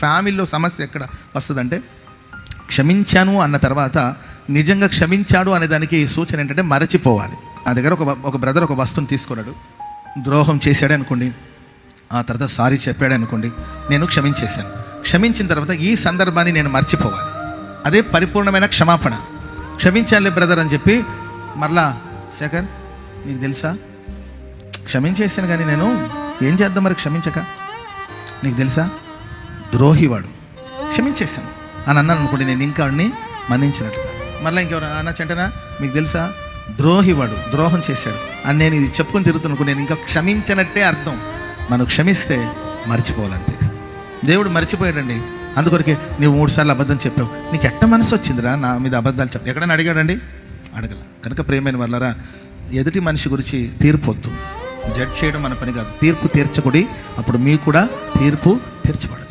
ఫ్యామిలీలో సమస్య ఎక్కడ వస్తుందంటే, క్షమించాను అన్న తర్వాత నిజంగా క్షమించాడు అనే దానికి సూచన ఏంటంటే మరచిపోవాలి. నా దగ్గర ఒక బ్రదర్ ఒక వస్తువుని తీసుకున్నాడు, ద్రోహం చేశాడే అనుకోండి, ఆ తర్వాత సారీ చెప్పాడు అనుకోండి, నేను క్షమించేశాను. క్షమించిన తర్వాత ఈ సందర్భాన్ని నేను మర్చిపోవాలి. అదే పరిపూర్ణమైన క్షమాపణ. క్షమించాలి బ్రదర్ అని చెప్పి మరలా, శేఖర్ నీకు తెలుసా క్షమించేసాను కానీ నేను ఏం చేద్దాం మరి క్షమించక, నీకు తెలుసా ద్రోహివాడు, క్షమించేశాను అని అన్నాను అనుకోండి, నేను ఇంకా వాడిని మన్నించినట్టుగా. మళ్ళీ ఇంకెవరు అన్న చెంటనా మీకు తెలుసా ద్రోహివాడు, ద్రోహం చేశాడు అని నేను ఇది చెప్పుకొని తిరుగుతున్నాను, నేను ఇంకా క్షమించినట్టే అర్థం. మనం క్షమిస్తే మర్చిపోవాలంతే. దేవుడు మర్చిపోయాడండి. అందుకొరకే నువ్వు 3 సార్లు అబద్ధం చెప్పావు, నీకు ఎట్ట మనసు వచ్చిందిరా నా మీద అబద్ధాలు చెప్పు? ఎక్కడైనా అడిగాడండి? అడగల. కనుక ప్రియమైన వాళ్ళరా, ఎదుటి మనిషి గురించి తీర్పు వద్దు. జడ్జ్ చేయడం మన పని కాదు, తీర్పు తీర్చకూడి, అప్పుడు మీకు కూడా తీర్పు తీర్చబడదు.